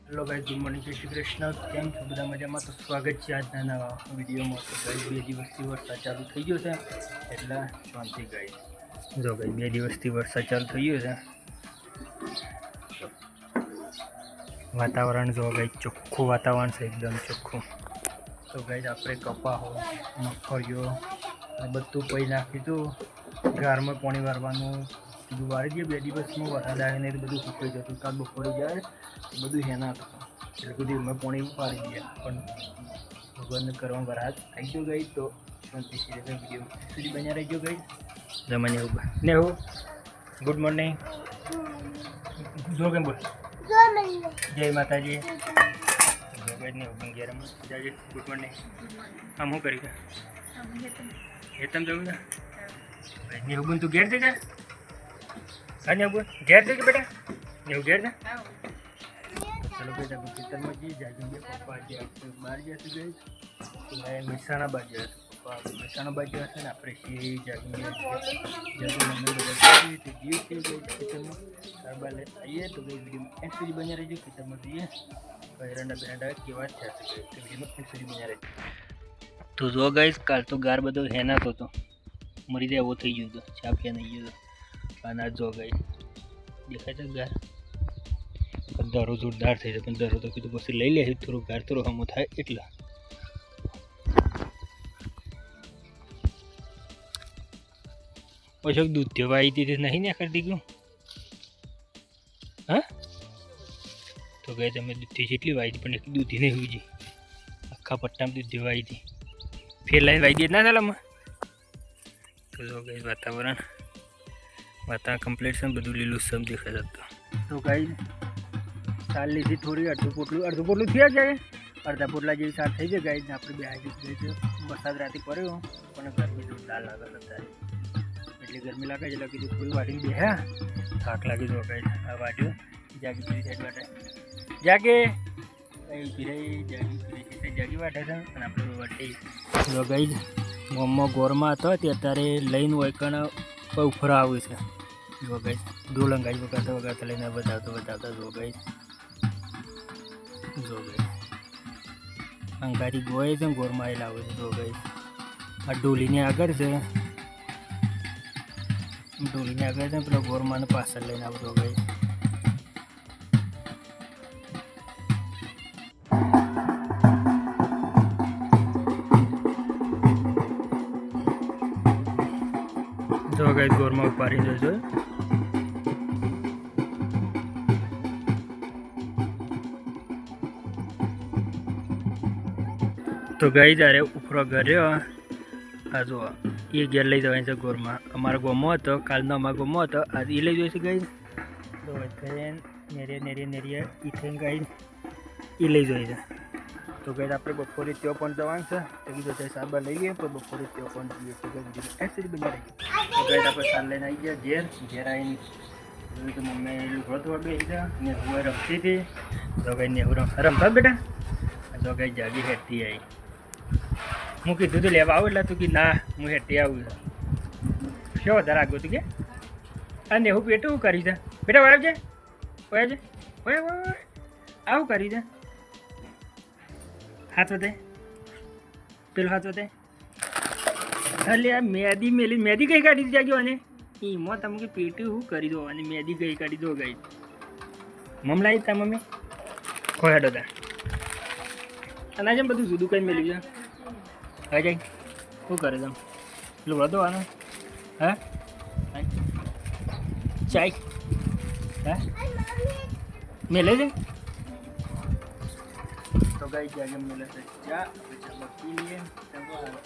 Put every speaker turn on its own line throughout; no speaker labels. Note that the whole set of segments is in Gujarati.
હેલો ગાઈઝ, ગુડ મોર્નિંગ, જય શ્રી કૃષ્ણ. કેમ છો બધા મજામાં? તો સ્વાગત છે આજના નવા વિડીયોમાં. તો ગાઈઝ 2 દિવસથી વરસાદ ચાલુ થઈ ગયો છે એટલે શાંતિ. ગાઈઝ જો ગાઈઝ 2 દિવસથી વરસાદ ચાલુ થઈ ગયો છે. વાતાવરણ જો ગાઈઝ ચોખ્ખું વાતાવરણ છે, એકદમ ચોખ્ખું. તો ગાઈઝ આપણે કપા હોય, મગફળીઓ બધું પઈ નાખીશું. ઘરમાં પાણી વારવાનું બધું વાળી દઈએ. 2 દિવસમાં વરસાદ આવે ને બધું સુકાઈ જતું. કાલ બપોરે જાય બધું હેના થતું એટલે બધું અમે પાણી વાળી દઈએ. પણ ભગવાનને કરવા વરસાદ આવી ગયો ગઈ તો શાંતિ વિડીયો સુધી બન્યા રહેજો ગઈ. જમાને એવું ને હું ગુડ મોર્નિંગ જો કેમ બોલ જય માતાજી. Good morning. આમ શું કરી હેતમ જવું ને નેવું તું ઘેર જઈ હા નેવું ઘેર જઈ બેટા નેવું ઘેર ને ચલો બેટા ખેતરમાં જઈએ. જાગીએ પપ્પા જે બહાર જશે ગઈ મહેસાણા બાજુ હશે. પપ્પા મહેસાણા બાજુ હશે ને આપણે છીએ જાગીએ ખેતરમાં સારબાર લઈ આવીએ. તો ભાઈ વિડીયો એન્ડ સુધી બન્યા રહેજો. ખેતરમાં જઈએ એરંડા બેરંડા કેવા થયા છે તો વિડીયોમાં એન્ડ સુધી બન્યા રહેજો. તો જો ગાઈસ કાલ તો ગાર બધો હેનાતો હતો, મરી જાય એવો થઈ ગયો હતો, ચાપ નહીં ગયો હતો. અનાજ જો ગાઈસ દેખાય છે ગાર દરો જોરદાર થઈ જાય. પણ દરો તો કીધું પછી લઈ લે થોડું ગાર થોડું હમો થાય એટલા. પછી દૂધ દેવા આવી દીધી નહીં ને કરી દીધું હા. તો ગઈ તમે દૂધથી જેટલી વાવી પણ એક દૂધી નહીં હોવી જોઈએ. આખા પટ્ટામાં દૂધ દેવા આવી હતી ફેર લાઈન વાવી દે ના ચાલામાં. તો જો ગઈ વાતાવરણ કમ્પ્લીટ છે, બધું લીલું સમ દેખાય જતું. તો ગઈ સાલ લીધી થોડી અડધું પોટલું થયા જાય. અડધા પોટલા જેવી સાર થઈ જાય. ગાઈ આપણે બે હાજી ગઈ છે. વરસાદ રાતે પડ્યો પણ ગરમી જોરદાર લાગે અત્યારે એટલી ગરમી લાગે એટલે કીધું થોડી વાટીને બેહ્યા થાક લાગી જો ગાઈ. આ વાટ્યો જાગી પીરી સાઈડ વાટે જાગે જાગી વાટે છે અને આપણે વાટી જો ગાઈ મોમો ગોરમાં હતો તે અત્યારે લઈને વૈકણ ઉફરા આવ્યું છે. જો ગાઈ ઢોલંગાઈ વગાડતા લઈને બતાવતા જો ગાઈ અંગારી ગોય છે ગોરમાં એ લાવે છે. જો ગાઈ આ ઢોલીને આગળ છે, પેલો ગોરમાને પાછળ લઈને આવતો ગાઈ. જો ગાઈ ગોરમાં ઉપાડી જજો. તો ગાઈ જ્યારે ઉપરો કર્યો આ જો એ ઘેર લઈ જવાની છે ગોરમાં. અમારો ગોમો હતો કાલનો, અમારો ગોમો હતો આજે એ લઈ જઈશું ગાઈ. તો નેરિયા ઈથેન ગાઈ એ લઈ જાય છે. તો ગાઈ આપણે બપોરે ત્યાં પણ જવાનું છે. તો કીધું તે સારવાર લઈ લઈએ પણ બપોરે ત્યાં પણ જઈએ. તો ગાઈ એક્સરી બની રહી. તો ગાઈ આપણે સાર લઈને આવી ગયા ઘેર આવીને તો મમ્મી લુગડો થોડો બેસી ગયા ને હું રમતી હતી. તો ગાઈ ને હું રમતા બેટા. તો ગાઈ જાગી હેઠતી આવી. હું કીધું તું લેવા આવું એટલે તું કે ના હું હેઠી આવું. શું વધારે આગળ તું કે આ ને હું પેટું કરી છે બેટા વાળા છે આવું કરી છે. હાથ વધે પેલો હાથ વધે એટલે આ મેદી કઈ કાઢી જાગ્યો અને એમાં તમે કે પેટું શું કરી દો અને મેદી કઈ કાઢી દો ગઈ મમ લાવી તા મમ્મી ખોયાડો તા અને આજે બધું જુદું કઈ મેળ્યું છે. હવે જાય શું કરે તમે પેલું વધો આનો હા ચાય હા મેલે છે. તો ગાઈ જાગે મેલે છે ચા પી લઈએ.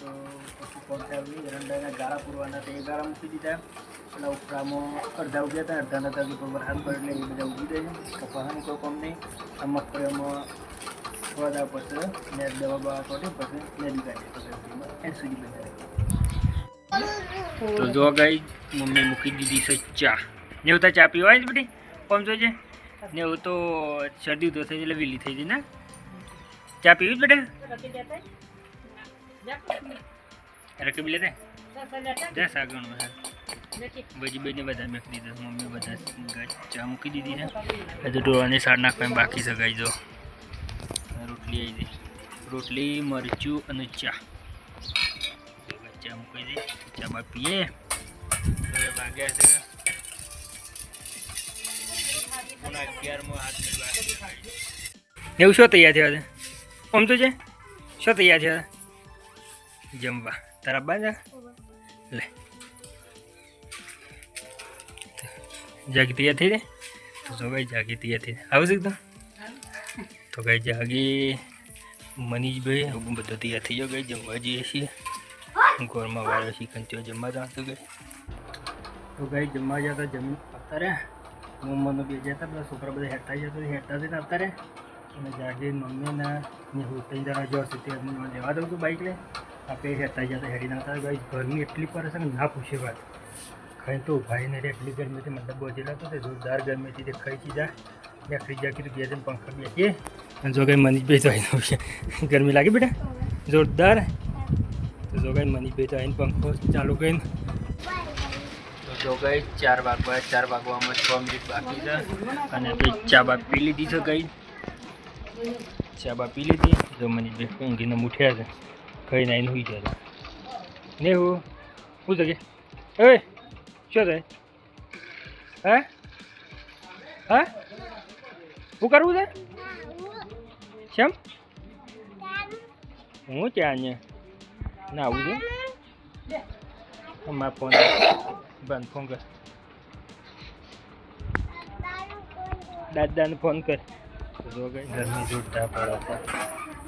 તો પછી પહોંચાવી એરંડાના ગાળા પૂરવાના તે ગાળા મૂકી દીધા. પેલા ઉપરામાં અડધા ઉગ્યા હતા, અડધા નતા કે વરસાદ પડે એટલે એ બધા ઉગી જાય છે. કપાહાની કોઈ કામ નહીં. આ મગફળીમાં બધા પછી ને દવા બવા કાઢે પછી મેદી કાઢે. એન્ડ સુધી બને. તો જો ગાઈ મમ્મી મૂકી દીધી છે ચા. ને હું તો ચા પીવા જ બધી કોમ જોઈજે ને હું તો શરદી તો થઈ એટલે વેલી થઈ ગઈ ને ચા પીવી જ બેટા રકબી લેતે જા સાગણ ભાજી બેને બધા મેકી દીધું મમ્મી બધા ચા મૂકી દીધી છે હજુ ઢોળાની સાર નાખવાની બાકી છે ગાઈ જો રોટલી આવી ગઈ રોટલી મરચું અને ચા ચા મૂકી દઈ ચા બા પીએ વાગ્યા છે 11 એવું શું તૈયાર થયા છે આમ તો છે શું તૈયાર થયા જમવા તારા બા લે જાગી તૈયાર થઈ જાય તો ભાઈ જાગી તૈયાર થઈ જાય આવું તો કઈ જાગી મનીષભાઈ બધો તૈયાર થઈ ગયો ગઈ જમવા જઈએ છીએ ઘરમાં વાળો ચિકન ત્યાં જમવા જતો ગઈ તો ગઈ જમવા જતા જમીન આવતા રહ્યા મમ્મીનો બે જતા બધા છોકરા બધા હેઠતા જતા હેઠતા જઈને આવતા રહ્યા અને જાગી મમ્મીના હું 3 જણા જો છે તે લેવા દઉં છું બાઇક લઈ આપણે હેઠતા જતા હેડીને આવતા ગઈ ગરમી એટલી પડે છે કે ના પૂછે વાત ખાઈ તો ભાઈને એટલી ગરમીથી મતલબ બોજેલા તો જોરદાર ગરમીથી તે ખાઈ ચીજા બેકરી જાકી તો ગયા પંખા બેસીએ અને જો કંઈ મનીષભાઈ તો આવીને છે ગરમી લાગી બેટા જોરદાર તો જો કંઈ મનીષભાઈ તો આવીને પંખો ચાલુ કરીને તો જો કંઈ 4 વાગવામાં 6 મિનિટ બાકી છે અને ભાઈ ચા બા પી લીધી છે કંઈ ચા બા પી લીધી જો મનીષભાઈ ઊંઘીને ઉઠ્યા છે કંઈ નાઈને હોઈ ગયા ને હું શું છે એ શું થાય હા હા શું કરવું છે કેમ હું ત્યાં અહીંયા ના આવું છે મારા ફોન બંધ ફોન કર દાદાને ફોન કર જો ગઈ ઘરમાં જોડતા પડે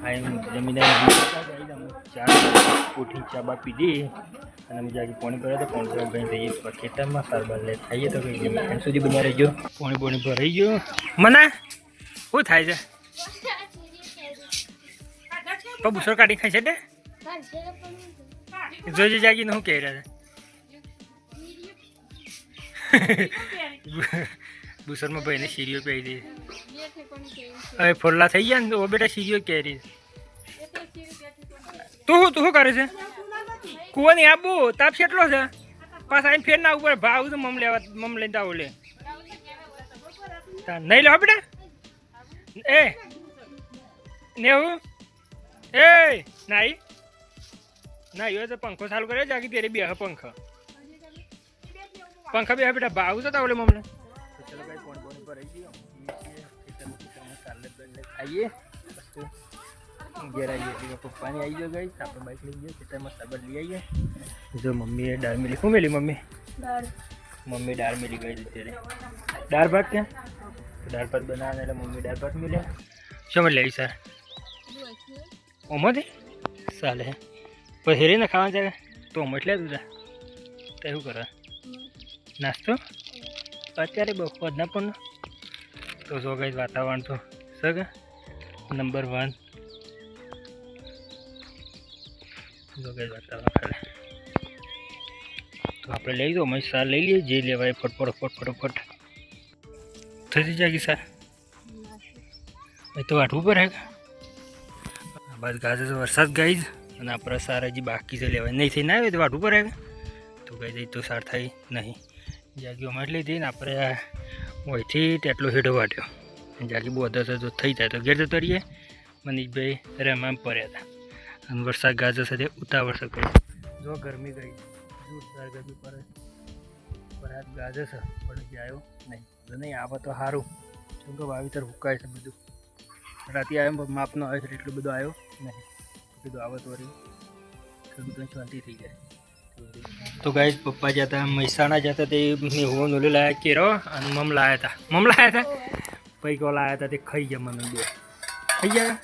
આ જમીન ચા ઉઠી ચા બા પીધી અને અમે જાગી પોણી ભરે તો પોણી ભરવા ગઈ જઈએ ખેતરમાં સારવાર લે ખાઈએ તો કઈ એમ સુધી બન્યા રહેજો પોણી ભરાઈ ગયો મના શું થાય છે તો બુસર કાઢી ખાઈ છે ને જોજે જાગીને શું કહી રહ્યા છે બુસરમાં ભાઈને સીરીઓ પહેરી દે હવે ફોરલા થઈ ગયા ને તો બેટા સીરીઓ કહી તું શું કરે છે કુવાની આબુ તાપ કેટલો છે પાછા આવીને ફેર ના ઉપર ભાવ તો મમ લઈને આવો લે નહીં લેવા બેટા એ નેવું એ નાઈ ના તો પંખો ચાલુ કરે જાગી તેરે બે પંખા બે બેટા ભાવ તો તાવલે મમને ચલો કઈ કોણ પર આવી ગયો ખાઈએ ઘેર આવીએ પપ્પાની આવી ગયો ગઈ આપણે બાઈક લઈ ગયો ખેતરમાં સાબર લઈ આવીએ જો મમ્મીએ દાળ મેલી શું મેલી મમ્મી દાળ મેલી ગઈ અત્યારે દાળ ભાત ક્યાં દાળ ભાત બનાવે એટલે મમ્મી દાળ ભાત મેલ્યા શું મેં લેવી સર ઓમાંથી ચાલે પછી હેરીને ખાવા જાય તો ઓમટ લે તું તો શું કરે નાસ્તો અત્યારે બપોર ના પણ તો જો ગઈ વાતાવરણ તો સગ નંબર 1 જો ગઈ વાતાવરણ ખરે તો આપણે લઈ દો મેં સાર લઈ લઈએ જે લેવાય ફટફટ થઈ જાય સર એ તો વાટવું પડે બસ ગાજે તો વરસાદ ગઈ અને આપણે સાર હજી બાકી છે લેવાય નહીં થઈ ના આવે તો વાટવું પડે તો ગઈ જઈ તો સાર થઈ નહીં જાગી અમારે લીધી ને આપણે અહીંથી તેટલો હેઠો વાટ્યો જાગી બહુ અધર જો થઈ જાય તો ઘેર જતો રહીએ મનીષભાઈ રમવામાં પડ્યા હતા અને વરસાદ ગાજર સાથે ઉતાવળ શકે જો ગરમી ગઈ જોરદાર ગરમી પડે વરસાદ ગાજર છે પણ હજી આવ્યો નહીં આવે તો સારું કેમ કે વાવેતર હુકાય છે બધું રાતે આવ્યો માપનો આવે છે એટલું બધું આવ્યો નહીં કીધું આવે તો ખેડૂતોની શાંતિ થઈ જાય તો ગાઈસ પપ્પા જતા મહેસાણા જતા તે હું નોલે લાયા કેરો અને મમ લાયા હતા પૈકો લાયા હતા તે ખાઈ ગયા મને બે ખાઈ ગયા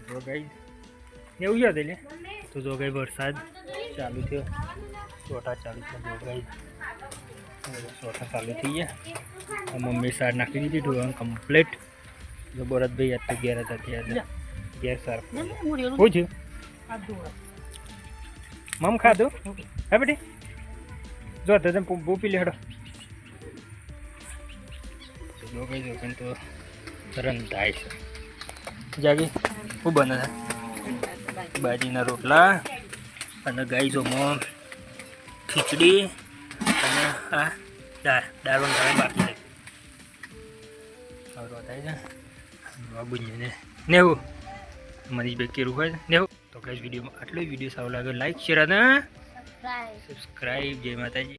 તો ગાઈસ એવું છે એટલે તો જો ગઈ વરસાદ ચાલુ થયો ચોટા ચાલુ થયો જો ગાઈસ ચોટા ચાલુ થઈ ગયા મમ્મી સાર નાખી દીધી ઢોરણ કમ્પ્લીટ જો ભરતભાઈ અત્યારે ઘેર હતા ત્યાં ઘેર સાર શું થયું મમ ખાધું હે બેટી જો તમે બહુ પી લે હેડો જો કઈ તો રંધાય છે જાગી શું બને છે બાજીના રોટલા અને ગાય જો ખીચડી અને આ દાળ વંગાળે બાકી લઈ હવે થાય છે બુંજીને નેવું મનીષભાઈ કેરું હોય નેવું તો કઈ વિડીયોમાં આટલો જ વિડીયો સારો લાગે લાઈક શેર અને સબસ્ક્રાઈબ જય માતાજી.